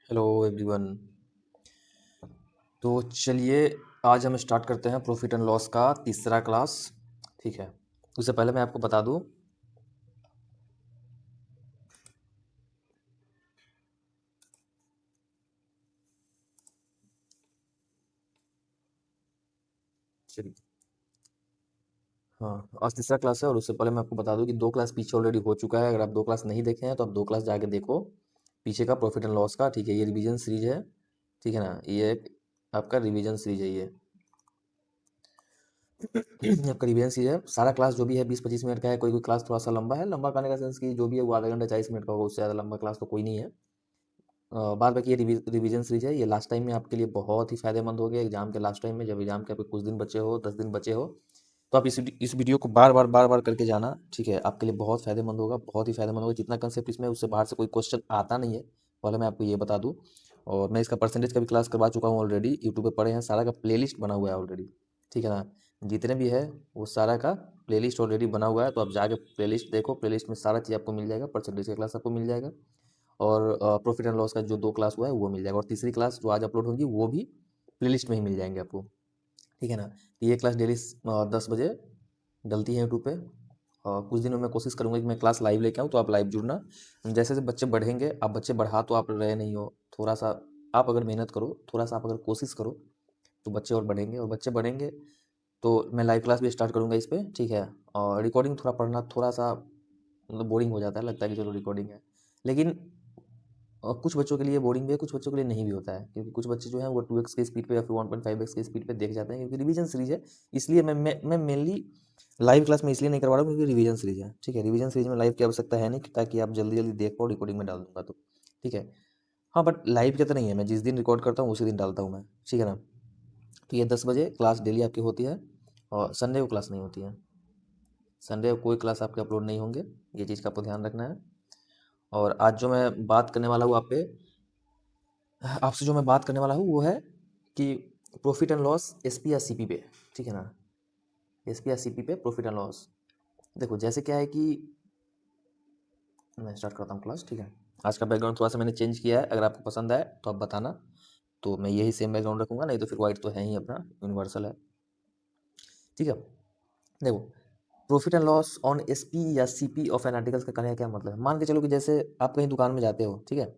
Hello everyone. तो चलिए आज हम स्टार्ट करते हैं प्रॉफिट एंड लॉस का तीसरा क्लास। ठीक है, उससे पहले मैं आपको बता दूं, चलिए, हाँ आज तीसरा क्लास है और उससे पहले मैं आपको बता दूं कि दो क्लास पीछे ऑलरेडी हो चुका है। अगर आप दो क्लास नहीं देखे हैं तो आप दो क्लास जाके देखो पीछे का प्रॉफिट एंड लॉस का। ठीक है, ये रिवीजन सीरीज है। ठीक है ना, ये एक आपका रिवीजन सीरीज है। ये आपका रिवीजन सीरीज है। सारा क्लास जो भी है 20-25 मिनट का है। कोई कोई क्लास थोड़ा सा लंबा है, लंबा करने का सेंस कि जो भी है वो आधा घंटा 40 मिनट का होगा, उससे ज़्यादा लंबा क्लास तो कोई नहीं है। बाद बाकी ये रिवीजन सीरीज है। ये लास्ट टाइम में आपके लिए बहुत ही फायदेमंद हो गया एग्जाम के लास्ट टाइम में, जब एग्जाम के आपके कुछ दिन बचे हो, 10 दिन बचे हो, तो आप इस वीडियो को बार बार करके जाना। ठीक है, आपके लिए बहुत फायदेमंद होगा, बहुत ही फायदेमंद होगा। जितना कंसेप्ट इसमें उससे बाहर से कोई क्वेश्चन आता नहीं है, पहले मैं आपको ये बता दूं। और मैं इसका परसेंटेज का भी क्लास करवा चुका हूँ ऑलरेडी, यूट्यूब पे पड़े हैं, सारा का प्लेलिस्ट बना हुआ है ऑलरेडी। ठीक है ना, जितने भी है वो सारा का प्लेलिस्ट ऑलरेडी बना हुआ है, तो आप जाके प्लेलिस्ट देखो। प्लेलिस्ट में सारा चीज़ आपको मिल जाएगा, परसेंटेज का क्लास आपको मिल जाएगा, और प्रॉफिट एंड लॉस का जो दो क्लास हुआ है वो मिल जाएगा, और तीसरी क्लास जो आज अपलोड होगी वो भी प्लेलिस्ट में ही मिल जाएंगे आपको। ठीक है ना, तो ये क्लास डेली 10 बजे डलती है यूट्यूब पे। कुछ दिनों में कोशिश करूंगा कि मैं क्लास लाइव लेके आऊँ, तो आप लाइव जुड़ना। जैसे जैसे बच्चे बढ़ेंगे, आप बच्चे बढ़ा तो आप रहे नहीं हो, थोड़ा सा आप अगर मेहनत करो, थोड़ा सा आप अगर कोशिश करो, तो बच्चे और बढ़ेंगे, और बच्चे बढ़ेंगे तो मैं लाइव क्लास भी स्टार्ट करूंगा इस पे। ठीक है, और रिकॉर्डिंग थोड़ा पढ़ना थोड़ा सा मतलब बोरिंग हो जाता है, लगता है कि चलो रिकॉर्डिंग है, लेकिन कुछ बच्चों के लिए बोरिंग भी है, कुछ बच्चों के लिए नहीं भी होता है, क्योंकि कुछ बच्चे जो हैं वो 2x की स्पीड पे या फिर 1.5x की स्पीड पे देख जाते हैं, क्योंकि रिवीजन सीरीज है। इसलिए मैं मेनली लाइव क्लास में इसलिए नहीं करवा रहा हूँ, क्योंकि रिवीजन सीरीज है। ठीक है, रिवीजन सीरीज में लाइव की आवश्यकता है नहीं, ताकि आप जल्दी जल्दी देख पाओ, रिकॉर्डिंग में डाल दूंगा तो। ठीक है, हाँ बट लाइव का तो नहीं है, मैं जिस दिन रिकॉर्ड करता हूँ उसी दिन डालता हूँ मैं। ठीक है ना, तो ये 10 बजे क्लास डेली आपकी होती है, और संडे को क्लास नहीं होती है। संडे को कोई क्लास आपके अपलोड नहीं होंगे, ये चीज़ का आपको ध्यान रखना है। और आज जो मैं बात करने वाला हूँ आपसे जो मैं बात करने वाला हूँ वो है कि प्रॉफिट एंड लॉस एसपी या सीपी पे। ठीक है ना, एसपी या सीपी पे प्रॉफिट एंड लॉस। देखो जैसे क्या है कि मैं स्टार्ट करता हूँ क्लास। ठीक है, आज का बैकग्राउंड थोड़ा सा मैंने चेंज किया है, अगर आपको पसंद आए तो आप बताना, तो मैं यही सेम बैकग्राउंड रखूंगा, नहीं तो फिर वाइट तो है ही अपना, यूनिवर्सल है। ठीक है, देखो profit and loss on SP या सीपी ऑफ एन आर्टिकल्स का कहने का क्या मतलब है। मान के चलो कि जैसे आप कहीं दुकान में जाते हो, ठीक है,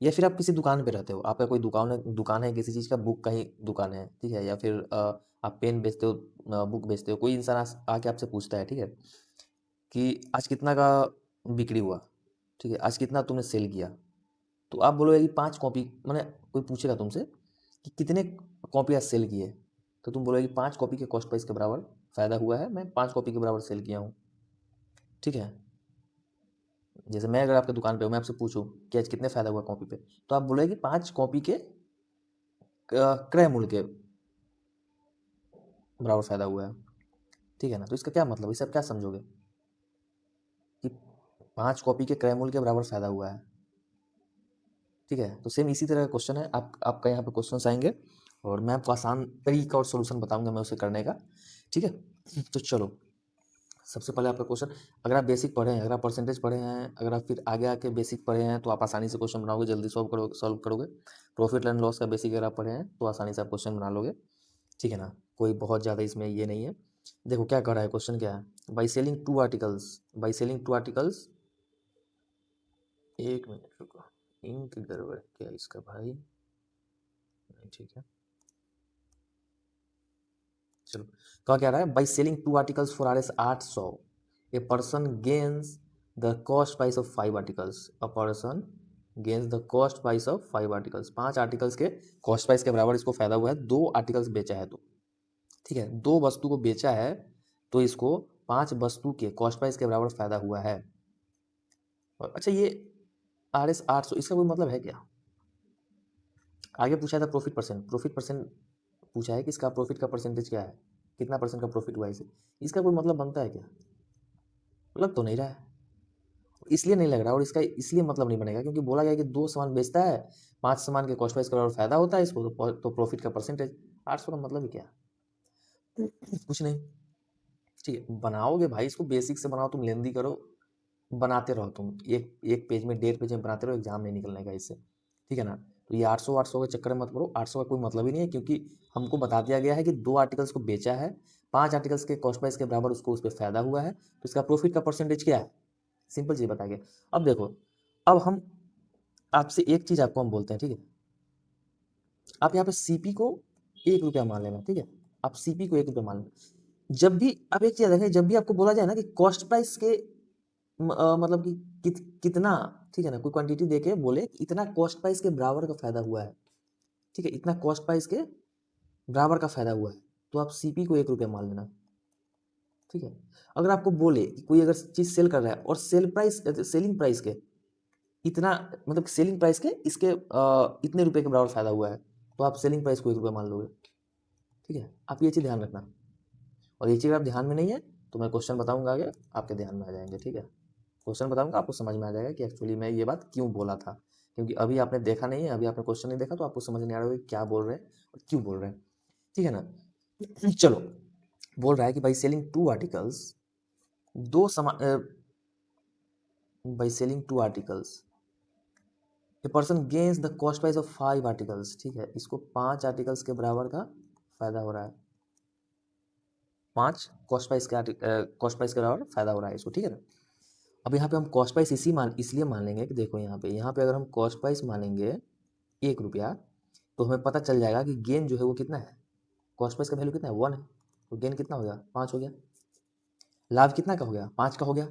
या फिर आप किसी दुकान पे रहते हो, आपका कोई दुकान है किसी चीज़ का, बुक का ही दुकान है, ठीक है, या फिर आप पेन बेचते हो, बुक बेचते हो, कोई इंसान आके आपसे पूछता है, ठीक है, कि आज कितना का बिक्री हुआ, ठीक है, आज कितना तुमने सेल किया, तो आप बोलोगे कि 5 कॉपी, मैंने कोई पूछेगा तुमसे कि कितने कॉपी आज सेल किए, तो तुम बोलोगे कि 5 कॉपी के कॉस्ट प्राइस के बराबर फ़ायदा हुआ है, मैं 5 कॉपी के बराबर सेल किया हूँ। ठीक है, जैसे मैं अगर आपके दुकान पे हूँ, मैं आपसे पूछूँ कि आज कितने फ़ायदा हुआ कॉपी पे, तो आप बोलोगे कि 5 कॉपी के क्रय मूल्य के बराबर फ़ायदा हुआ है। ठीक है ना, तो इसका क्या मतलब, इसे आप क्या समझोगे कि 5 कॉपी के क्रय मूल्य के बराबर फ़ायदा हुआ है। ठीक है, तो सेम इसी तरह का क्वेश्चन है, आपका यहाँ पे क्वेश्चन आएंगे, और मैं आपको आसान तरीका और सोल्यूशन बताऊंगा मैं उसे करने का। ठीक है, तो चलो सबसे पहले आपका क्वेश्चन, अगर आप बेसिक पढ़े हैं, अगर आप परसेंटेज पढ़े हैं, अगर आप फिर आगे आके बेसिक पढ़े हैं, तो आप आसानी से क्वेश्चन बनाओगे, जल्दी सॉल्व करोगे। प्रॉफिट एंड लॉस का बेसिक अगर आप पढ़े हैं तो आसानी से आप क्वेश्चन बना लोगे। ठीक है ना, कोई बहुत ज़्यादा इसमें ये नहीं है। देखो क्या कर रहा है, क्वेश्चन क्या है, बाई सेलिंग टू आर्टिकल्स। एक मिनट रुको, इंक गड़बड़ क्या इसका भाई, नहीं ठीक है, चलो। कहा क्या रहा है, by selling 2 articles for R S 800 a person gains the cost price of 5 articles, a person gains the cost price of 5 articles. 5 articles के कॉस्ट प्राइस के बराबर इसको फायदा हुआ है, 2 आर्टिकल्स बेचा है तो। ठीक है, 2 वस्तु को बेचा है तो इसको 5 वस्तु के कॉस्ट प्राइस के बराबर फायदा हुआ है। और अच्छा, ये आर एस 800 इसका कोई मतलब है क्या। आगे पूछा था प्रॉफिट परसेंट पूछा है कि इसका प्रॉफिट का परसेंटेज क्या है, कितना परसेंट का प्रॉफिट हुआ है इसे, इसका कोई मतलब बनता है क्या, लग तो नहीं रहा है, इसलिए नहीं लग रहा, और इसका इसलिए मतलब नहीं बनेगा क्योंकि बोला गया कि 2 सामान बेचता है, 5 सामान के कॉस्ट प्राइस का बराबर फायदा होता है इसको, तो प्रॉफिट का परसेंटेज 800 का मतलब ही क्या, कुछ नहीं। ठीक है, बनाओगे भाई इसको बेसिक से बनाओ, तुम लेंदी करो, बनाते रहो तुम, एक एक पेज में 1.5 पेज में बनाते रहो, एग्जाम नहीं निकलने का इससे। ठीक है ना। तो ये 800 800 के चक्कर में मत पड़ो, 800 का कोई मतलब ही नहीं है, क्योंकि हमको बता दिया गया है कि 2 आर्टिकल्स को बेचा है, 5 आर्टिकल्स के कॉस्ट प्राइस के बराबर उसको उस पे फायदा हुआ है, तो इसका प्रॉफिट का परसेंटेज क्या है, सिंपल चीज बता गया। अब देखो, अब हम आपसे एक चीज आपको हम बोलते हैं, ठीक है, आप यहाँ पे सीपी को 1 रुपया मान लेना, ठीक है, आप सीपी को 1 रुपया मान लेना। जब भी आप एक चीज देखें, जब भी आपको बोला जाए ना कि कॉस्ट प्राइस के मतलब कि कितना, ठीक है ना, कोई क्वांटिटी देके बोले इतना कॉस्ट प्राइस के बराबर का फायदा हुआ है, ठीक है, इतना कॉस्ट प्राइस के बराबर का फायदा हुआ है, तो आप सीपी को 1 रुपया मान लेना, ठीक है। अगर आपको बोले कि कोई अगर चीज सेल कर रहा है और सेलिंग प्राइस के इतना, मतलब सेलिंग प्राइस के इसके इतने रुपए के बराबर फायदा हुआ है, तो आप सेलिंग प्राइस को 1 रुपया मान लोगे, ठीक है। आप ये चीज ध्यान रखना, और ये चीज अगर आप ध्यान में नहीं है तो मैं क्वेश्चन बताऊंगा आगे, आपके ध्यान में आ जाएंगे, ठीक है। क्वेश्चन बताऊंगा, आपको समझ में आ जाएगा कि एक्चुअली मैं ये बात क्यों बोला था, क्योंकि अभी आपने देखा नहीं है, अभी आपने क्वेश्चन नहीं देखा, तो आपको समझ नहीं आ रहा है क्या बोल रहे हैं और क्यों बोल रहे हैं, ठीक है ना। चलो, बोल रहा है कि बाई सेलिंग 2 आर्टिकल्स, दो समान, by selling 2 articles a person gains the cost price of 5 articles, ठीक है, इसको 5 आर्टिकल्स के बराबर का फायदा हो रहा है, 5 कॉस्ट प्राइस के बराबर फायदा हो रहा है इसको, ठीक है ना। अब यहाँ पे हम कॉस्ट प्राइस इसलिए मान लेंगे कि देखो यहाँ पे अगर हम कॉस्ट प्राइस मानेंगे 1 रुपया, तो हमें पता चल जाएगा कि गेन जो है वो कितना है, कॉस्ट प्राइस का वैल्यू कितना है, 1 है, तो गेन कितना हो गया, 5 हो गया। लाभ कितना का हो गया, 5 का हो गया।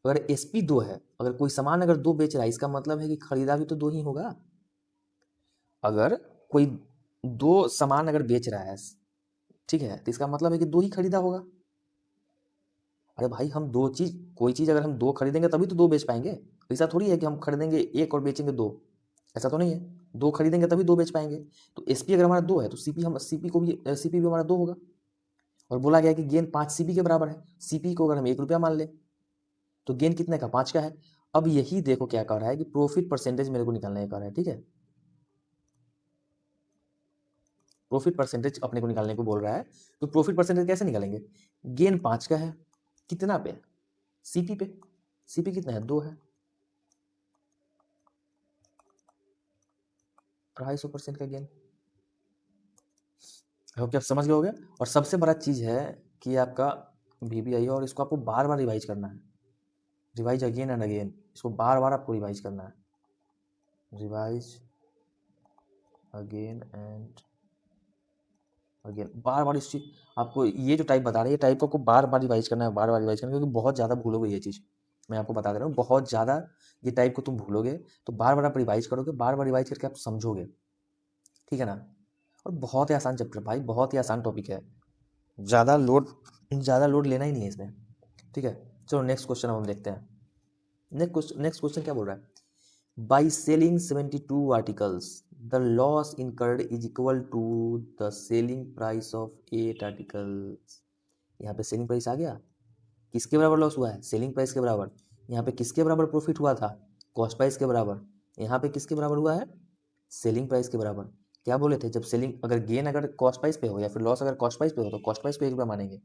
अगर एसपी 2 है, अगर कोई सामान अगर 2 बेच रहा है, इसका मतलब है कि खरीदा भी तो 2 ही होगा। अगर कोई 2 सामान अगर बेच रहा है, ठीक है, तो इसका मतलब है कि 2 ही खरीदा होगा। अरे भाई, हम कोई चीज अगर हम 2 खरीदेंगे तभी तो 2 बेच पाएंगे, ऐसा थोड़ी है कि हम खरीदेंगे 1 और बेचेंगे 2, ऐसा तो नहीं है। 2 खरीदेंगे तभी 2 बेच पाएंगे। तो एसपी अगर हमारा 2 है तो सीपी भी हमारा 2 होगा। और बोला गया कि गेन 5 सीपी के बराबर है, सीपी को अगर हम 1 रुपया मान ले तो गेन कितने का, 5 का है। अब यही देखो क्या कह रहा है कि प्रॉफिट परसेंटेज मेरे को निकालने का कह रहा है, ठीक है, प्रॉफिट परसेंटेज अपने को निकालने को बोल रहा है। तो प्रॉफिट परसेंटेज कैसे निकालेंगे, गेन 5 का है, कितना पे, सीपी पे, सीपी कितना है, 2 है, 250% का गेन। होप कि आप समझ गए होगे। और सबसे बड़ा चीज है कि आपका वीबीआई है, और इसको आपको बार बार रिवाइज करना है, रिवाइज अगेन एंड अगेन, इसको बार बार आपको रिवाइज करना है, रिवाइज अगेन एंड अगेन, बार बार इस चीज आपको, ये जो टाइप बता रहे हैं, ये टाइप को आपको बार बार रिवाइज करना है, बार बार रिवाइज करना है, क्योंकि बहुत ज़्यादा भूलोगे ये चीज़, मैं आपको बता दे रहा हूँ, बहुत ज़्यादा ये टाइप को तुम भूलोगे। तो बार बार आप रिवाइज करोगे, बार बार रिवाइज करके आप समझोगे, ठीक है ना। और बहुत ही आसान चैप्टर भाई, बहुत ही आसान टॉपिक है, ज़्यादा लोड लेना ही नहीं है इसमें, ठीक है। चलो नेक्स्ट क्वेश्चन हम देखते हैं। नेक्स्ट क्वेश्चन क्या बोल रहा है, by selling 72 articles the loss incurred is equal to the selling price of 8 articles. यहाँ पे सेलिंग प्राइस आ गया, किसके बराबर लॉस हुआ है, सेलिंग प्राइस के बराबर। यहाँ पे किसके बराबर प्रॉफिट हुआ था, कॉस्ट प्राइस के बराबर। यहाँ पे किसके बराबर हुआ है, सेलिंग प्राइस के बराबर। क्या बोले थे, जब सेलिंग अगर गेन अगर कॉस्ट प्राइस पे हो या फिर लॉस अगर कॉस्ट प्राइस पे हो तो कॉस्ट प्राइस को 1 रुपया मानेंगे,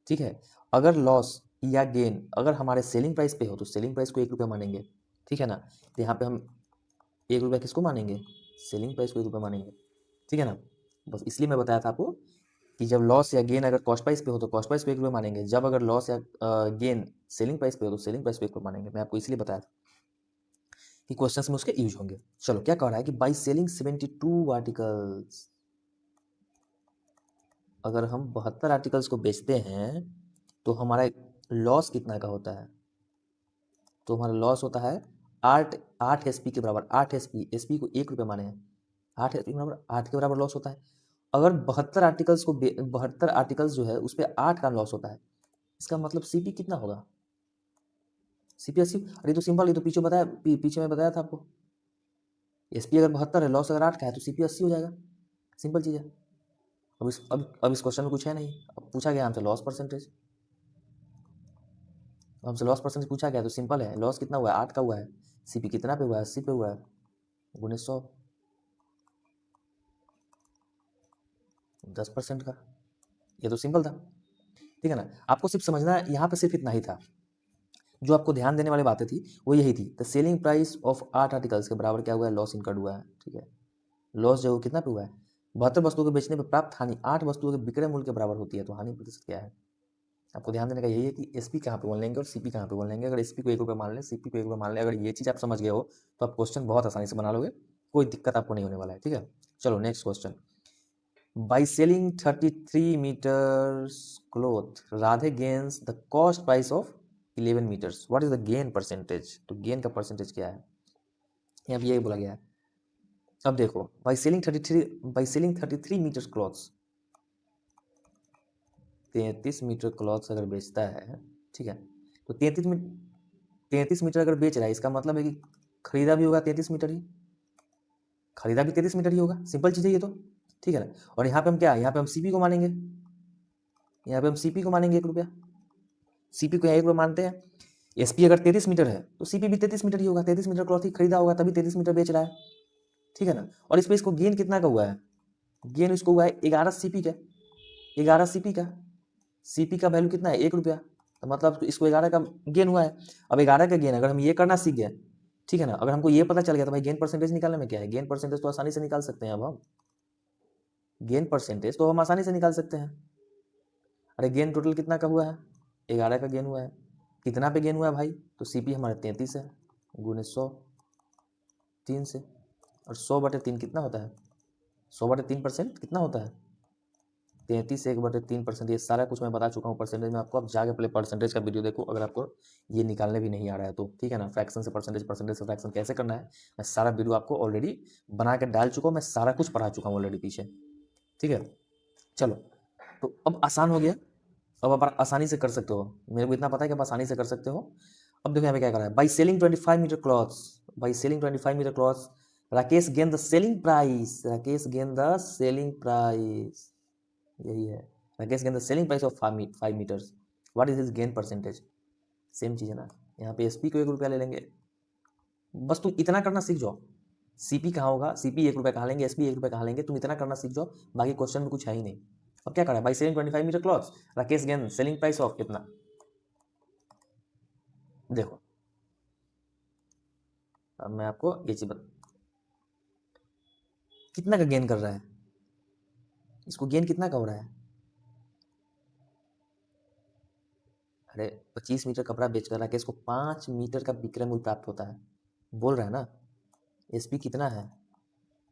ठीक है। अगर लॉस या गेन अगर हमारे सेलिंग प्राइस पे हो तो सेलिंग प्राइस को 1 रुपया मानेंगे, ठीक है ना। तो यहाँ पे हम 1 रुपया किसको मानेंगे, सेलिंग प्राइस को 1 रुपया मानेंगे, ठीक है ना। बस इसलिए मैं बताया था आपको कि जब लॉस या गेन अगर कॉस्ट प्राइस पे हो तो कॉस्ट प्राइस को 1 रुपया मानेंगे, जब अगर लॉस या गेन सेलिंग प्राइस पे हो तो सेलिंग प्राइस को 1 रुपया मानेंगे। मैं आपको इसलिए बताया था कि क्वेश्चन में उसके यूज होंगे। चलो क्या कह रहा है कि बाई सेलिंग 72 आर्टिकल्स, अगर हम 72 आर्टिकल्स को बेचते हैं तो हमारा लॉस कितना का होता है, तो हमारा लॉस होता है 8 एसपी के बराबर, 8 एसपी को 1 रुपया माने हैं, 8 एसपी बराबर 8 के बराबर लॉस होता है। अगर 72 आर्टिकल्स जो है उस पर 8 का लॉस होता है, इसका मतलब सीपी कितना होगा, सीपी 80। अरे तो सिंपल, ये तो पीछे मैं बताया था आपको, एसपी अगर 72 है, लॉस अगर 8 का है तो सीपी 80 हो जाएगा, सिंपल चीज़ है। अब इस क्वेश्चन में कुछ है नहीं, अब पूछा गया हमसे लॉस परसेंटेज, हमसे लॉस परसेंटेज पूछा गया तो सिंपल है, लॉस कितना हुआ है, 8 का हुआ है, सीपी कितना पे हुआ है, 80 पे हुआ है, गुने 100, 10% का। ये तो सिंपल था, ठीक है ना। आपको सिर्फ समझना है, यहाँ पे सिर्फ इतना ही था जो आपको ध्यान देने वाली बातें थी वो यही थी, the selling price of 8 articles के बराबर क्या हुआ है, लॉस इनकर्ड हुआ है। ठीक है, लॉस जो कितना पे हुआ है, 72 वस्तुओं के बेचने पर प्राप्त हानि 8 वस्तुओं के विक्रय मूल्य के बराबर होती है। तो हानि प्रतिशत क्या है, आपको ध्यान देने का यही है कि एसपी कहाँ पे बोल लेंगे और सीपी कहाँ पे बोल लेंगे। अगर एसपी को 1 रुपये मान लें, सीपी को 1 रुपये मान लें, अगर ये चीज़ आप समझ गए हो तो आप क्वेश्चन बहुत आसानी से बना लोगे, कोई दिक्कत आपको नहीं होने वाला है। ठीक है, चलो next question. By selling 33 metres cloth Radhe gains the cost price of 11 metres, what is the gain percentage. तो गेन का परसेंटेज क्या है, यहाँ पे यही बोला गया है। अब देखो, by selling 33 metres clothes, 33 metre clothes अगर बेचता है, ठीक है, तो 33 मीटर अगर बेच रहा है, इसका मतलब है कि खरीदा भी होगा 33 मीटर ही, खरीदा भी 33 मीटर ही होगा, सिंपल चीज़ है ये तो। ठीक है ना, और यहाँ पे हम क्या, यहाँ पे हम सीपी को मानेंगे, यहाँ पे हम सीपी को मानेंगे 1 रुपया, सीपी को यहाँ 1 रुपया मानते हैं। एसपी अगर 33 मीटर है तो सीपी भी 33 मीटर ही होगा, 33 मीटर क्लॉथ ही खरीदा होगा तभी 33 मीटर बेच रहा है। ठीक है ना, और इस पर इसको गेन कितना का हुआ है, गेन इसको हुआ है 11 सीपी का, 11 सीपी का, सीपी का वैल्यू कितना है 1 रुपया, तो मतलब इसको 11 का गेन हुआ है। अब 11 का गेन अगर हम ये करना सीख गए, ठीक है ना, अगर हमको ये पता चल गया तो भाई गेन परसेंटेज निकालने में क्या है, गेन परसेंटेज तो आसानी से निकाल सकते हैं। अब हम गेन परसेंटेज तो हम आसानी से निकाल सकते हैं। अरे गेन टोटल कितना का हुआ है, 11 का गेन हुआ है, कितना पे गेन हुआ है भाई, तो सीपी हमारा 33 है, गुने 100 3 से, और 100/3 कितना होता है, 100/3% कितना होता है, 33 1/3%। ये सारा कुछ मैं बता चुका हूँ परसेंटेज में आपको, अब जाके पहले परसेंटेज का वीडियो देखो अगर आपको ये निकालने भी नहीं आ रहा है तो। ठीक है ना, फ्रैक्शन से परसेंटेज, परसेंटेज से फ्रैक्शन कैसे करना है, मैं सारा वीडियो आपको ऑलरेडी बना के डाल चुका हूँ, मैं सारा कुछ पढ़ा चुका हूँ ऑलरेडी पीछे। ठीक है, चलो तो अब आसान हो गया, अब आप आसानी से कर सकते हो, मेरे को इतना पता है कि आप आसानी से कर सकते हो। अब देखो यहाँ पे क्या कर रहा है, by selling 25 metre clothes, by selling 25 metre clothes Rakesh gain the selling price, Rakesh gain the selling price, यही है, Rakesh gain the selling price of 5 metres, what is his gain percentage. Same चीज़ है ना, यहाँ पे एसपी को 1 रुपया ले लेंगे, बस तुम इतना करना सीख जाओ, सीपी कहाँ होगा, सीपी 1 रुपया कहाँ लेंगे, एसपी 1 रुपया कहाँ लेंगे, तुम इतना करना सीख जाओ, बाकी क्वेश्चन में कुछ है ही नहीं। अब क्या करा है, by selling 25 metre clothes Rakesh gain selling price of कितना, देखो अब मैं आपको ये चीज कितना का गेन कर रहा है, इसको गेन कितना का हो रहा है, अरे 25 मीटर कपड़ा बेचकर राकेश को 5 मीटर का विक्रय मूल्य प्राप्त होता है, बोल रहा है ना। एसपी कितना है,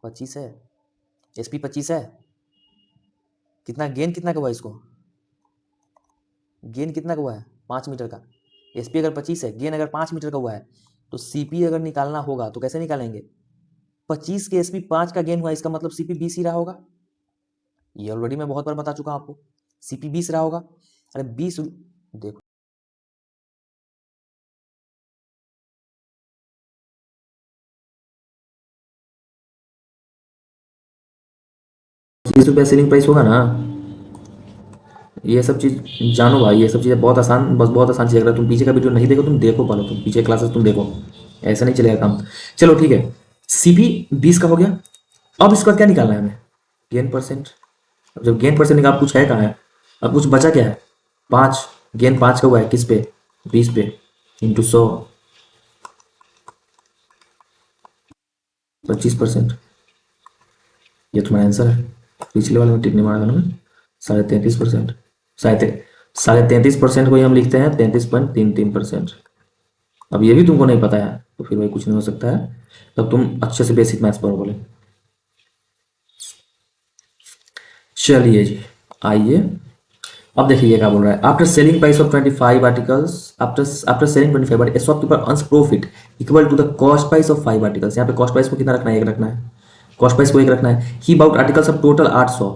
25 है, एसपी 25 है, कितना गेन कितना का हुआ इसको, गेन कितना का हुआ है 5 मीटर का, एसपी अगर 25 है, गेन अगर 5 मीटर का हुआ है, तो सीपी अगर निकालना होगा तो कैसे निकालेंगे, 25 के एसपी 5 का गेन हुआ, इसका मतलब सीपी 20 ही रहा होगा, ये ऑलरेडी मैं बहुत बार बता चुका हूं आपको, सीपी 20 रहा होगा। अरे 20, देखो 20 रुपया सेलिंग प्राइस होगा ना, ये सब चीज़ जानो भाई, ये सब चीज़ें बहुत आसान, बस बहुत आसान चीज़। अगर तुम पीछे का वीडियो नहीं देखो, तुम देखो पहले, तुम पीछे क्लासेस तुम देखो, ऐसा नहीं चलेगा काम। चलो ठीक है, सीपी 20 का हो गया, अब इसका क्या निकालना है हमें, गेन परसेंट। अब जब गेन परसेंट निकाल, कुछ है कहाँ है, अब कुछ बचा क्या है, 5, गेन 5 का हुआ है किस पे, 20 पे, इंटू 100, 25%, ये तुम्हारा आंसर है। पिछले वाले में टिक नहीं मारा था ना, 33.5%, साढ़े 33% को ही हम लिखते हैं 33.33%। अब ये भी तुमको नहीं पता है तो फिर वही कुछ नहीं हो सकता है, तब तुम अच्छे से बेसिक मैथ्स पढ़ो बोले। चलिए जी, आइए अब देखिए क्या बोल रहा है, after selling price of 25 articles, after selling 25 but a shopkeeper earns profit equal to the cost price of 5 articles. यहाँ पे कॉस्ट प्राइस को कितना रखना है, 1 रखना है, कॉस्ट प्राइस को 1 रखना है। He bought articles of total 800,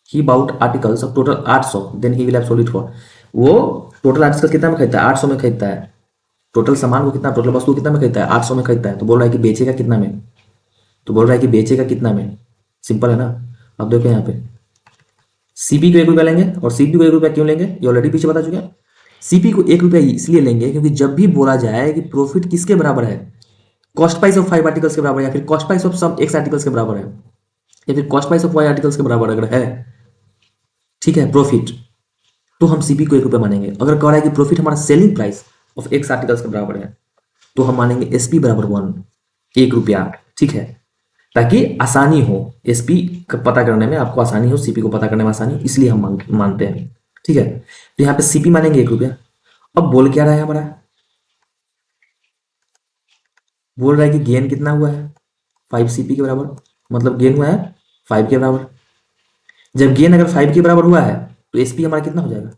he bought articles of total 800, then he will have sold it for, वो टोटल आर्टिकल कितना में खरीदता है, 800 में खरीदता है, टोटल सामान को कितना, टोटल वस्तु कितना में खरीदता है, 800 में खरीदता है, तो बोल रहा है कि बेचेगा कितना में, तो बोल रहा है कि बेचेगा कितना में, सिंपल है ना। अब देखो यहाँ पे सीपी को 1 रुपया लेंगे, और सीपी को 1 रुपया क्यों लेंगे, ये ऑलरेडी पीछे बता चुके हैं। सीपी को 1 रुपया इसलिए लेंगे क्योंकि जब भी बोला जाए कि प्रॉफिट किसके बराबर है, कॉस्ट प्राइस ऑफ 5 आर्टिकल्स के बराबर है, या फिर cost price of some X articles के बराबर है, या फिर cost price of Y articles के बराबर अगर है, ठीक है, प्रॉफिट, तो हम सीपी को 1 रुपया मानेंगे। अगर कह रहा है कि प्रॉफिट हमारा selling price of x articles के बराबर है, तो हम मानेंगे एसपी बराबर 1, 1 रुपया। ठीक है, ताकि आसानी हो, एसपी का पता करने में आपको आसानी हो, सीपी को पता करने में आसानी, इसलिए हम मानते हैं। ठीक है, तो यहाँ पे सीपी मानेंगे 1 रुपया। अब बोल क्या रहा है हमारा, बोल रहा है कि गेन कितना हुआ है 5 सीपी के बराबर, मतलब गेन हुआ है 5 के बराबर। जब गेन अगर 5 के बराबर हुआ है तो एसपी हमारा कितना हो जाएगा,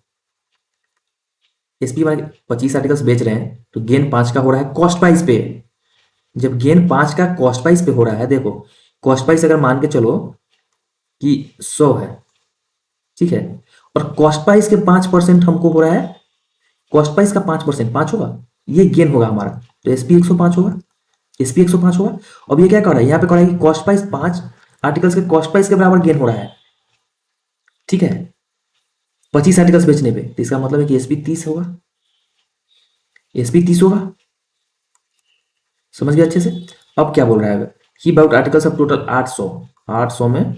एसपी हमारे 25 आर्टिकल्स बेच रहे हैं तो गेन 5 का हो रहा है कॉस्ट प्राइस पे। जब गेन 5 का कॉस्ट प्राइस पे हो रहा है, देखो कॉस्ट प्राइस अगर मान के चलो कि 100 है, ठीक है, और कॉस्ट प्राइस के 5% हमको हो रहा है, कॉस्ट प्राइस का 5% 5 होगा, ये गेन होगा हमारा, तो एसपी 105 होगा, एसपी 105 होगा। अब ये क्या कर रहा है, यहाँ पे कर रहा है कि कॉस्ट प्राइस 5 आर्टिकल्स के कॉस्ट प्राइस के बराबर गेन हो रहा है। ठीक है, 25 आर्टिकल्स बेचने पे, तो इसका मतलब है कि एसपी 30 होगा, एसपी 30 होगा। समझ गया अच्छे से। अब क्या बोल रहा है, he bought articles of total 800, 800 में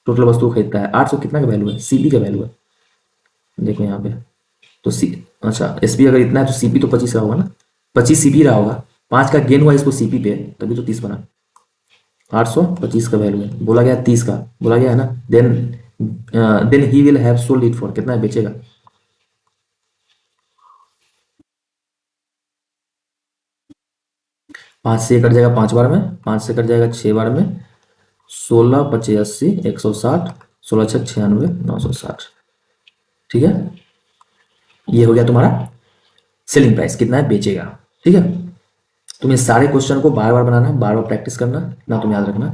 टोटल वस्तु खरीदता है। 800 कितना का वैल्यू है, सीपी का वैल्यू है, देखो यहाँ पे। तो सी, अच्छा एसपी अगर इतना है तो सीपी तो 25 का होगा ना, 25 सीपी रहा होगा, 5 का गेन हुआ इसको सीपी पे, तभी तो 30 बना। 800 25 का वैल्यू है, बोला गया 30 का, बोला गया है ना। Then he will have sold it for, कितना बेचेगा, 5 से कट जाएगा 5 बार में, 5 से कट जाएगा 6 बार में, 16 25 80 160, 16 छः 96 960। ठीक है, ये हो गया तुम्हारा सेलिंग प्राइस, कितना है बेचेगा। ठीक है, तुम्हें सारे क्वेश्चन को बार बार बनाना, बार बार प्रैक्टिस करना ना, तुम याद रखना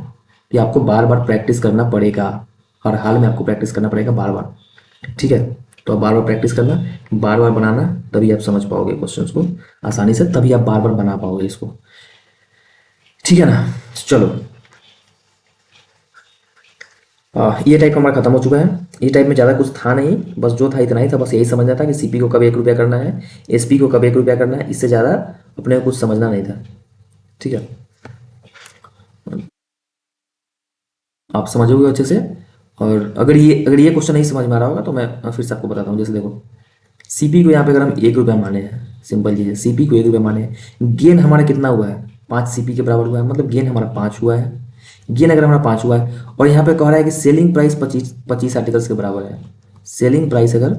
कि आपको बार बार प्रैक्टिस करना पड़ेगा, हर हाल में आपको प्रैक्टिस करना पड़ेगा बार बार। ठीक है, तो आप बार बार प्रैक्टिस करना, बार बार बनाना, तभी आप समझ पाओगे क्वेश्चंस को आसानी से, तभी आप बार बार बना पाओगे इसको। ठीक है ना, चलो ये टाइप हमारा खत्म हो चुका है। ये टाइप में ज़्यादा कुछ था नहीं, बस जो था इतना ही था, बस यही समझना था कि सीपी को कब 1 रुपया करना है, एसपी को कब 1 रुपया करना है, इससे ज़्यादा अपने को कुछ समझना नहीं था। ठीक है, आप समझोगे अच्छे से। और अगर ये क्वेश्चन नहीं समझ में आ रहा होगा तो मैं फिर से आपको बताता हूँ। जैसे देखो, सीपी को यहाँ पे अगर हम 1 रुपया माने हैं, सिंपल चीज़ है, सीपी को 1 रुपया माने हैं, गेन हमारा कितना हुआ है 5 सीपी के बराबर हुआ है, मतलब गेन हमारा 5 हुआ है। गेन अगर हमारा 5 हुआ है और यहाँ पे कह रहा है कि सेलिंग प्राइस 25 आर्टिकल्स के बराबर है। सेलिंग प्राइस अगर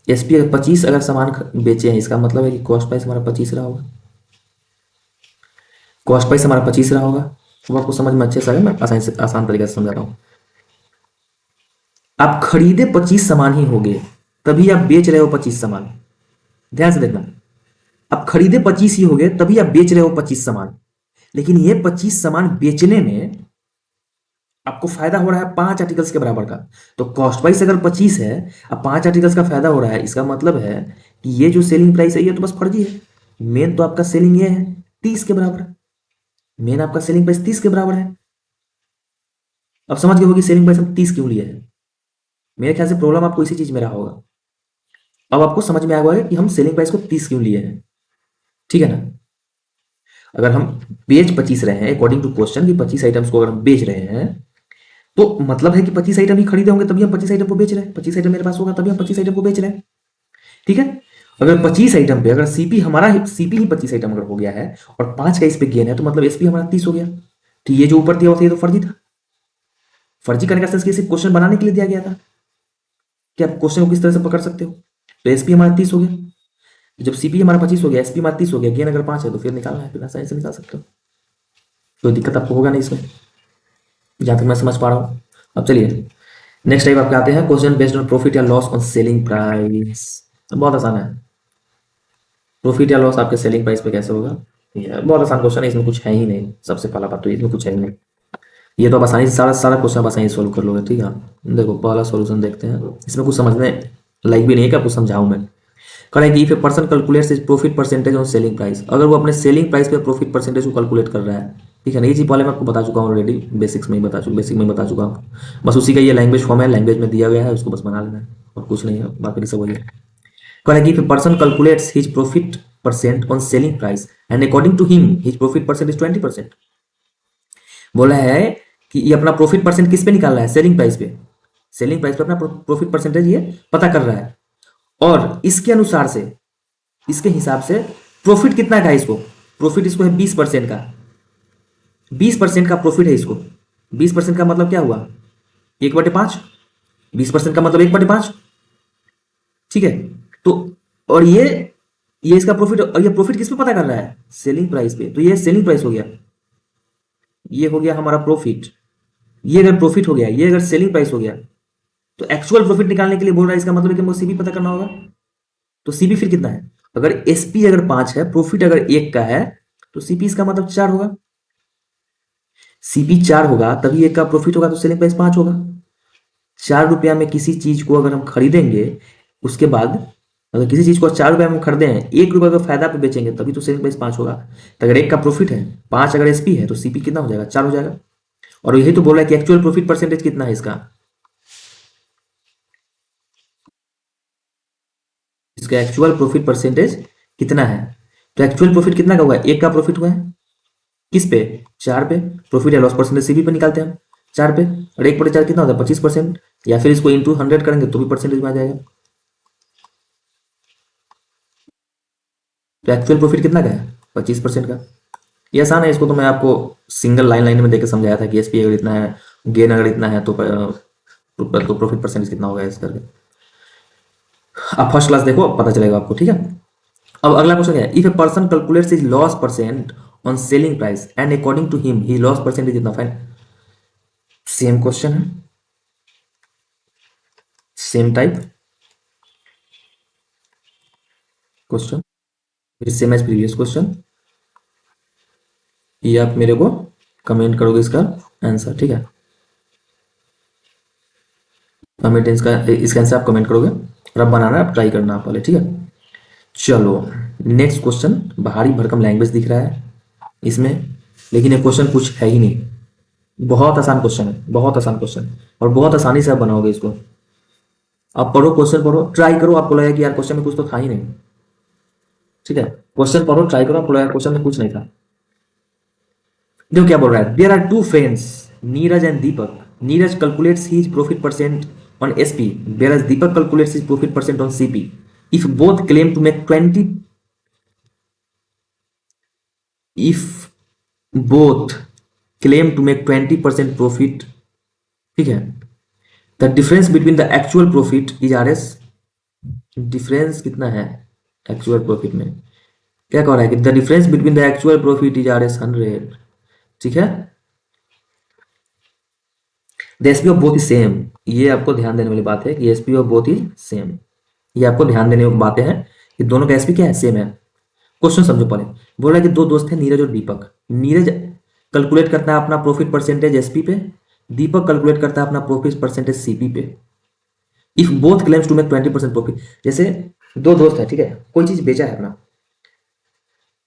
एसपी अगर 25 अगर सामान बेचे हैं, इसका मतलब है कि कॉस्ट प्राइस हमारा 25 रहा होगा, कॉस्ट प्राइस हमारा 25 रहा होगा। वो आपको समझ में अच्छे से आएगा, मैं आसान तरीके से समझाता हूँ। आप खरीदे 25 सामान ही होगे, तभी आप बेच रहे हो 25 सामान, ध्यान से देखना। आप खरीदे 25 ही होगे तभी आप बेच रहे हो 25 सामान, लेकिन ये 25 सामान बेचने में आपको फायदा हो रहा है 5 आर्टिकल्स के बराबर का। तो कॉस्ट प्राइस अगर 25 है, अब 5 आर्टिकल्स का फायदा हो रहा है, इसका मतलब है कि ये जो सेलिंग प्राइस है ये तो बस फर्जी है। मेन तो आपका सेलिंग ये है 30 के बराबर, मेन आपका सेलिंग प्राइस 30 के बराबर है। अब समझ गए हो कि सेलिंग प्राइस हम 30 क्यों लिए है। मेरे ख्याल से प्रॉब्लम आपको इसी चीज में रहा होगा। अब आपको समझ में आ गया कि हम सेलिंग प्राइस को 30 क्यों लिए हैं। ठीक है ना, अगर हम बेच 25 रहे हैं अकॉर्डिंग टू क्वेश्चन कि 25 आइटम्स को अगर हम बेच रहे हैं, तो मतलब है कि 25 आइटम ही खरीदे होंगे तभी हम 25 आइटम को बेच रहे हैं, 25 आइटम मेरे पास होगा तभी हम 25 आइटम को बेच रहे हैं। ठीक है, अगर 25 आइटम पे अगर सीपी ही 25 आइटम अगर हो गया है और 5 का इस पे गेन है, तो मतलब एसपी हमारा 30 हो गया। तो ये जो ऊपर दिया हुआ था ये तो फर्जी था। फर्जी करने का सेंस कि सिर्फ क्वेश्चन बनाने के लिए दिया गया था कि आप क्वेश्चन को किस तरह से पकड़ सकते हो। तो एसपी हमारा 30 हो गया, जब सीपी हमारा 25 हो गया, एसपी हमारा 30 हो गया, गेन अगर 5 है तो फिर निकालना है, फिर आसानी से निकाल सकते हो, कोई दिक्कत आपको होगा नहीं इसमें, जहां तक मैं समझ पा रहा हूँ। अब चलिए नेक्स्ट टाइप आपके आते हैं क्वेश्चन बेस्ड ऑन प्रॉफिट या लॉस ऑन सेलिंग प्राइस। बहुत आसान है, प्रॉफिट या लॉस आपके सेलिंग प्राइस पे कैसे होगा, ये बहुत आसान क्वेश्चन है, इसमें कुछ है ही नहीं। सबसे पहला बात तो इसमें कुछ है ही नहीं, ये तो आप आसानी से सारा सारा क्वेश्चन आप आसानी से सोल्व कर लोगे। ठीक है, देखो पहला सॉल्यूशन देखते हैं, इसमें कुछ समझने लाइक भी नहीं है कि आपको समझाऊं मैं। करें कि if a person calculates is profit percentage on selling price, अगर वो अपने सेलिंग प्राइस पे प्रॉफिट परसेंटेज को कैलकुलेट कर रहा है। ठीक है ना, ये चीज पहले मैं आपको बता चुका हूँ ऑलरेडी, बेसिक में ही बता चुका हूँ। बस उसी का ये लैंग्वेज फॉर्म है, लैंग्वेज में दिया गया है, उसको बस बना लेना है और कुछ नहीं है, बाकी सब वही है। करें कि if a person calculates his profit percent on selling price and according to him his profit percent is 20%। बोला है कि ये अपना प्रॉफिट परसेंट किस पे निकाल रहा है, सेलिंग प्राइस पे, सेलिंग प्राइस पे अपना प्रॉफिट परसेंटेज ये पता कर रहा है। और इसके अनुसार से, इसके हिसाब से प्रॉफिट कितना का है इसको, प्रॉफिट इसको है 20% का, 20% का प्रॉफिट है इसको। 20% का मतलब क्या हुआ, 1/5। 20% का मतलब 1/5। ठीक है। तो और ये इसका प्रॉफिट, और ये प्रॉफिट किस पे पता कर रहा है, सेलिंग प्राइस पे। तो ये सेलिंग प्राइस हो गया, ये हो गया हमारा प्रॉफिट। ये अगर प्रॉफिट हो गया, ये अगर सेलिंग प्राइस हो गया, तो एक्चुअल प्रॉफिट निकालने के लिए बोल रहा है, इसका मतलब है कि हमको सीपी पता करना होगा। तो सीपी फिर कितना है, अगर एसपी अगर 5 है, प्रॉफिट अगर 1 का है, तो सीपी इसका मतलब 4 होगा। सीपी 4 होगा तभी 1 का प्रॉफिट होगा, तो सेलिंग प्राइस 5 होगा। 4 रुपया में किसी चीज को अगर हम खरीदेंगे, उसके बाद अगर किसी चीज को 4 रुपया में खरीदे हैं, 1 रुपया का फायदा पे बेचेंगे, तभी तो सेलिंग प्राइस 5 होगा। तो अगर 1 का प्रॉफिट है, 5 अगर एसपी है, तो सीपी कितना हो जाएगा, 4 हो जाएगा। और यही तो बोल रहा है कि एक्चुअल प्रॉफिट परसेंटेज कितना है इसका, इसका एक्चुअल प्रॉफिट परसेंटेज कितना है। तो एक्चुअल प्रॉफिट कितना का हुआ है, 1 का प्रॉफिट हुआ है, किस पे, 4 पे। प्रॉफिट या लॉस परसेंटेज सीपी पे निकालते हैं हम, 4 पे। और 1/4 कितना होता है, 25%। या फिर इसको इंटू 100 करेंगे तो भी परसेंटेज में आ जाएगा। तो एक्चुअल प्रॉफिट कितना का है, 25% का। ये आसान है, इसको तो मैं आपको सिंगल लाइन लाइन में देकर समझाया था कि एसपी अगर इतना है, गेन अगर इतना है, तो प्रॉफिट परसेंटेज कितना होगा इस करके। आप फर्स्ट क्लास देखो, पता चलेगा आपको, ठीक है। अब अगला क्वेश्चन क्या है, if a person calculates his loss percent on selling price and according to him he loss percentage इतना, फाइन। सेम क्वेश्चन है, same type question, same as previous question. ये आप मेरे को कमेंट करोगे इसका आंसर, ठीक है। कमेंट इसका आंसर आप कमेंट करोगे, और अब बनाना आप ट्राई करना आप पहले, ठीक है। चलो नेक्स्ट क्वेश्चन, भारी भरकम लैंग्वेज दिख रहा है इसमें, लेकिन ये क्वेश्चन कुछ है ही नहीं। बहुत आसान क्वेश्चन है, बहुत आसान क्वेश्चन, और बहुत आसानी से आप बनाओगे इसको। आप पढ़ो, क्वेश्चन पढ़ो, ट्राई करो, आपको लगेगा कि यार क्वेश्चन में कुछ तो था ही नहीं, ठीक है। क्वेश्चन पढ़ो, ट्राई करो, आपको लगेगा क्वेश्चन में कुछ नहीं था। देखो क्या बोल रहा है, there are two friends, Neeraj and Deepak. Neeraj calculates his profit percent on SP, whereas Deepak calculates his profit percent on CP. if both claim to make 20 if both claim to make 20% profit, ठीक है, the difference between the actual profit is R S. Difference कितना है actual profit में, क्या कह रहा है कि the difference between the actual profit is R S 100, ठीक है। The SP of both is same, ये आपको ध्यान देने वाली बात है कि SP of both is same. ये आपको ध्यान देने वाली बातें हैं कि दोनों का एसपी क्या है, सेम है। क्वेश्चन समझो पहले। बोल रहा है कि दो दोस्त हैं, नीरज और दीपक। नीरज कैलकुलेट करता है अपना प्रॉफिट परसेंटेज एसपी पे, दीपक कैलकुलेट करता है अपना प्रॉफिट परसेंटेज सीपी पे। If both claims to make 20% profit, जैसे दो दोस्त है, ठीक है, कोई चीज बेचा है अपना,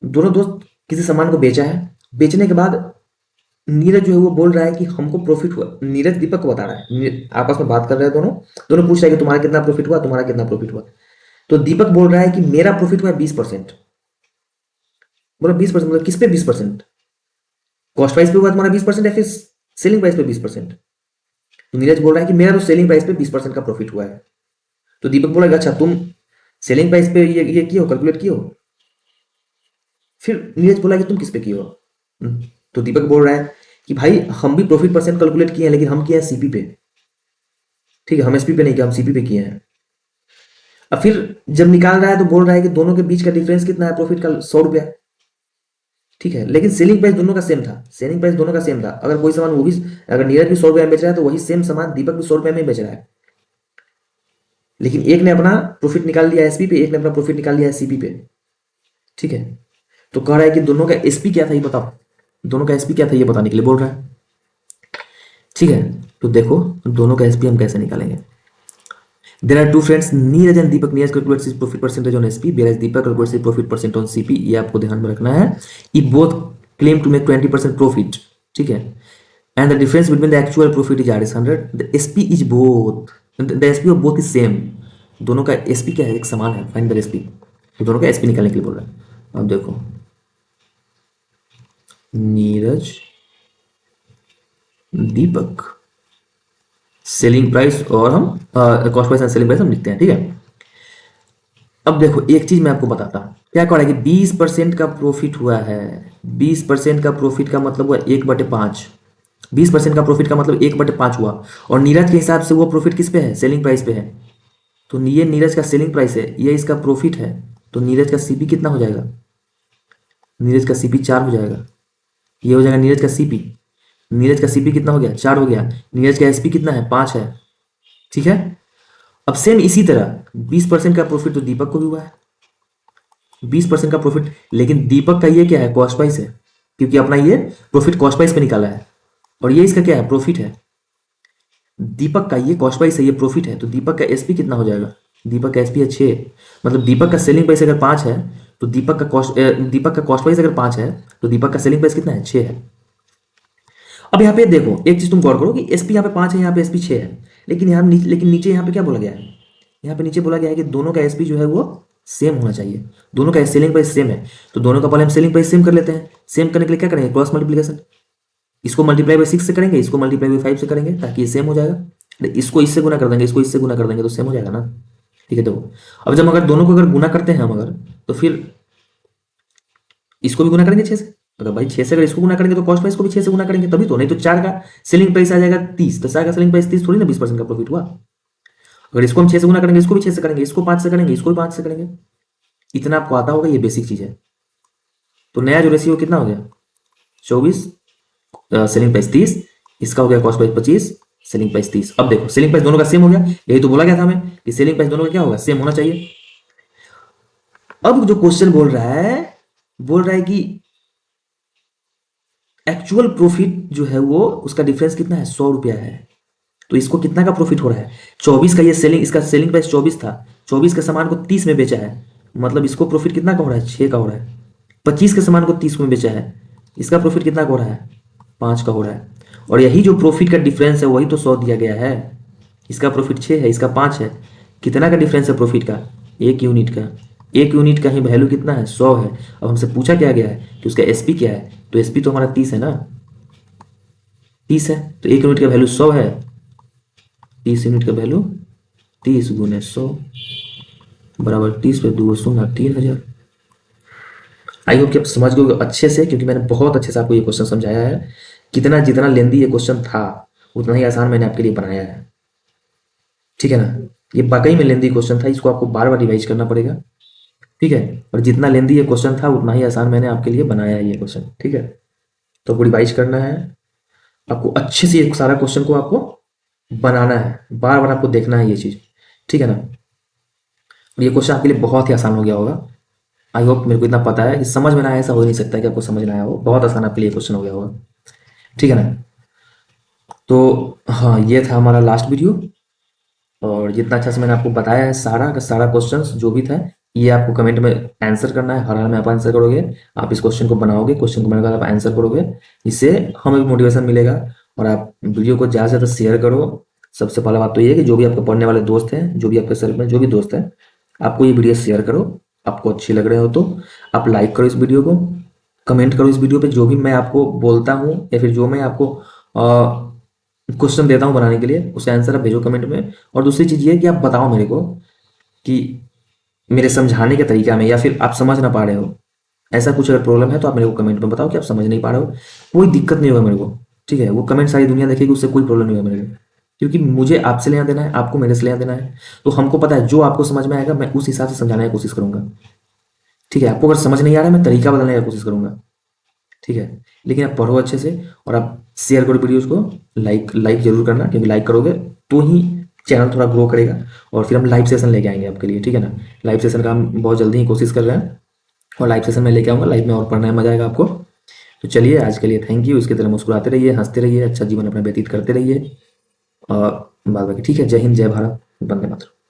दोनों दोस्त किसी सामान को बेचा है, बेचने के बाद नीरज जो है वो बोल रहा है कि हमको प्रॉफिट हुआ। नीरज दीपक को बता रहा है, आपस में बात कर रहे हैं दोनों, दोनों पूछ रहे हैं कि तुम्हारा कितना प्रॉफिट हुआ, तुम्हारा कितना प्रॉफिट हुआ। तो दीपक बोल रहा है कि मेरा प्रॉफिट हुआ 20%। बोला 20%, मतलब किस पे 20%, कॉस्ट प्राइस पे हुआ तुम्हारा 20% या फिर सेलिंग प्राइस पे 20%। तो नीरज बोल रहा है कि मेरा तो सेलिंग प्राइस पे 20% का प्रॉफिट हुआ है। तो दीपक बोला अच्छा तुम सेलिंग प्राइस पे ये किए हो, कैलकुलेट किए हो। फिर नीरज बोला कि तुम किस पे किए हो। तो दीपक बोल रहा है कि भाई हम भी प्रॉफिट परसेंट कैलकुलेट किए हैं, लेकिन हम किए हैं सीपी पे, ठीक है, हम एसपी पे नहीं किया, हम सीपी पे किए हैं। अब फिर जब निकाल रहा है तो बोल रहा है कि दोनों के बीच का डिफरेंस कितना है प्रॉफिट का, 100 रुपया, ठीक है। लेकिन सेलिंग प्राइस दोनों का सेम था, सेलिंग प्राइस दोनों का सेम था। अगर कोई सामान वो भी, अगर नीरज भी 100 रुपया में बेच रहा है, तो वही सेम सामान दीपक भी 100 रुपया में बेच रहा है। लेकिन एक ने अपना प्रॉफिट निकाल लिया एसपी पे, एक ने अपना प्रॉफिट निकाल लिया सीपी पे, ठीक है। तो कह रहा है कि दोनों का एसपी क्या था ये बताओ, दोनों का एसपी क्या था ये बताने के लिए बोल रहा है, ठीक है। तो देखो दोनों का एसपी हम कैसे निकालेंगे। There are two friends Neeraj and Deepak, Neeraj calculates his profit percentage on SP, whereas Deepak calculates his profit percent on CP. ये आपको ध्यान में रखना है। If both claim to make 20% profit, ठीक है, and the difference between the actual profit is RS 100, the SP is both, the SP of both is same। दोनों का SP क्या है, एक समान है, फाइंड द SP। तो दोनों का SP निकालने के लिए बोल रहा है। अब देखो नीरज दीपक, सेलिंग प्राइस और हम cost price and selling price हम लिखते हैं, ठीक है। अब देखो एक चीज मैं आपको बताता हूँ, क्या कह रहा है कि 20% का प्रॉफिट हुआ है। 20% का प्रॉफिट का मतलब हुआ 1/5। 20% का प्रॉफिट का मतलब 1/5 हुआ। और नीरज के हिसाब से वो प्रॉफिट किस पे है, सेलिंग प्राइस पे है। तो ये नीरज का सेलिंग प्राइस है, ये इसका प्रॉफिट है। तो नीरज का सीपी कितना हो जाएगा, नीरज का सीपी 4 हो जाएगा। ये हो जाएगा नीरज का सीपी। नीरज का सीपी कितना हो गया, 4 हो गया। नीरज का एसपी कितना है, 5 है। ठीक है। अब सेम इसी तरह 20% का प्रॉफिट तो दीपक को भी हुआ है। 20% का प्रॉफिट, लेकिन दीपक का ये क्या है, कॉस्ट प्राइस है, क्योंकि अपना ये प्रॉफिट कॉस्ट प्राइस पे निकाला है। और ये इसका क्या है, प्रॉफिट है। दीपक का ये कॉस्ट प्राइस है, ये प्रॉफिट है। तो दीपक का एसपी कितना हो जाएगा, दीपक का एसपी है 6। मतलब दीपक का सेलिंग प्राइस अगर 5 है तो दीपक का कॉस्ट प्राइस अगर 5 है तो दीपक का सेलिंग प्राइस कितना है, 6 है। अब यहाँ पे देखो एक चीज तुम गौर करो कि एसपी यहाँ पे 5 है, यहाँ पे एसपी 6 है। लेकिन नीचे यहाँ पे क्या बोला गया है, यहाँ पे नीचे बोला गया है कि दोनों का एसपी जो है वो सेम होना चाहिए। दोनों का सेलिंग प्राइस सेम है। तो दोनों का पहले हम सेलिंग प्राइस सेम कर लेते हैं। सेम करने के लिए क्या करेंगे, क्रॉस मल्टीप्लिकेशन। इसको मल्टीप्लाई बाई 6 से करेंगे, इसको मल्टीप्लाई बाई 5 से करेंगे, ताकि ये सेम हो जाएगा। इसको इससे गुना कर देंगे, इसको इससे गुना कर देंगे, तो सेम हो जाएगा ना। ठीक है। देखो अब जब अगर दोनों को अगर गुना करते हैं हम अगर, तो फिर इसको भी गुना करेंगे 6 से। अगर भाई 6 से अगर इसको गुना करेंगे तो कॉस्ट प्राइस को भी 6 से गुना करेंगे, तभी तो। नहीं तो 4 का सेलिंग प्राइस आ जाएगा 30, तो 4 का सेलिंग प्राइस 30 थोड़ी ना 20% का प्रॉफिट हुआ। अगर इसको हम 6 से गुना करेंगे, इसको भी 6 से करेंगे, इसको 5 से करेंगे, इसको भी 5 से करेंगे। इतना आपको आता होगा, ये बेसिक चीज है। तो नया जो रेशियो कितना हो गया, 24, सेलिंग प्राइस 30, इसका हो गया कॉस्ट प्राइस 25, सेलिंग प्राइस 30। अब देखो सेलिंग प्राइस दोनों का सेम हो गया। यही तो बोला गया था हमें कि सेलिंग प्राइस दोनों का क्या होगा, सेम होना चाहिए। अब जो क्वेश्चन बोल रहा है कि एक्चुअल प्रॉफिट जो है वो उसका डिफरेंस कितना है, 100 रुपया है। तो इसको कितना का प्रॉफिट हो रहा है, 24 का। ये सेलिंग, इसका सेलिंग प्राइस 24 था। 24 के सामान को 30 में बेचा है, मतलब इसको प्रॉफिट कितना का हो रहा है, 6 का हो रहा है। 25 के सामान को 30 में बेचा है, इसका प्रॉफिट कितना का हो रहा है, 5 का हो रहा है। और यही जो प्रॉफिट का डिफरेंस है वही तो 100 दिया गया है। इसका प्रॉफिट 6 है, इसका 5 है। कितना का डिफरेंस है प्रॉफिट का, 1 यूनिट का। 1 यूनिट का ही वैल्यू कितना है, 100 है। अब हमसे पूछा क्या गया है कि उसका एसपी क्या है, तो एसपी तो हमारा 30 है ना, 30 है। तो 1 यूनिट का वैल्यू 100 है। 30 यूनिट का वैल्यू 30 गुने 100 बराबर 30 पे 2 शून्य 3000। आई होप कि आप समझ गए अच्छे से, क्योंकि मैंने बहुत अच्छे से आपको ये क्वेश्चन समझाया है। कितना जितना लेंदी ये क्वेश्चन था उतना ही आसान मैंने आपके लिए बनाया है। ठीक है ना। ये वाकई में लेंदी क्वेश्चन था, इसको आपको बार बार रिवाइज करना पड़ेगा। ठीक है। और जितना लेंदी ये क्वेश्चन था उतना ही आसान मैंने आपके लिए बनाया है ये क्वेश्चन। ठीक है। तो आपको रिवाइज करना है, आपको अच्छे से ये सारा क्वेश्चन को आपको बनाना है, बार बार आपको देखना है ये चीज। ठीक है ना। ये क्वेश्चन आपके लिए बहुत ही आसान हो गया होगा। आई होप, मेरे को इतना पता है कि समझ में ना आया ऐसा हो नहीं सकता कि आपको समझ में आया हो। बहुत आसान आपके लिए क्वेश्चन हो गया होगा। ठीक है ना। तो हाँ, ये था हमारा लास्ट वीडियो। और जितना अच्छा से मैंने आपको बताया है, सारा का सारा क्वेश्चंस जो भी था, ये आपको कमेंट में आंसर करना है। हर हाल में आप आंसर करोगे, आप इस क्वेश्चन को बनाओगे, क्वेश्चन को बनाने के बाद आप आंसर करोगे। इससे हमें भी मोटिवेशन मिलेगा। और आप वीडियो को ज़्यादा से ज़्यादा शेयर करो। सबसे पहला बात तो ये है कि जो भी आपके पढ़ने वाले दोस्त हैं, जो भी आपके सर्कल में जो भी दोस्त हैं, आपको ये वीडियो शेयर करो। आपको अच्छी लग रहे हो तो आप लाइक करो इस वीडियो को, कमेंट करो इस वीडियो पे जो भी मैं आपको बोलता हूँ, या फिर जो मैं आपको क्वेश्चन देता हूँ बनाने के लिए, उसका आंसर आप भेजो कमेंट में। और दूसरी चीज़ ये है कि आप बताओ मेरे को कि मेरे समझाने के तरीका में, या फिर आप समझ ना पा रहे हो, ऐसा कुछ अगर प्रॉब्लम है तो आप मेरे को कमेंट में बताओ कि आप समझ नहीं पा रहे हो। कोई दिक्कत नहीं होगा मेरे को। ठीक है। वो कमेंट सारी दुनिया देखेगी, उससे कोई प्रॉब्लम नहीं होगा मेरे को, क्योंकि मुझे आपसे लेना देना है, आपको मेरे से लेना देना है। तो हमको पता है जो आपको समझ में आएगा मैं उस हिसाब से समझाने की कोशिश करूंगा। ठीक है। आपको अगर समझ नहीं आ रहा है मैं तरीका बदलने की कोशिश करूंगा। ठीक है। लेकिन आप पढ़ो अच्छे से, और आप शेयर करो वीडियोज़ को, लाइक लाइक जरूर करना, क्योंकि लाइक करोगे तो ही चैनल थोड़ा ग्रो करेगा। और फिर हम लाइव सेशन लेके आएंगे आपके लिए। ठीक है ना। लाइव सेशन का हम बहुत जल्दी ही कोशिश कर रहे हैं, और लाइव सेशन में लेके आऊँगा। लाइव में और पढ़ना है, मजा आएगा आपको। तो चलिए आज के लिए थैंक यू। इसकी तरह मुस्कुराते रहिए, हंसते रहिए, अच्छा जीवन अपना व्यतीत करते रहिए। और बाद बाकी ठीक है। जय हिंद, जय भारत, वंदे मातरम।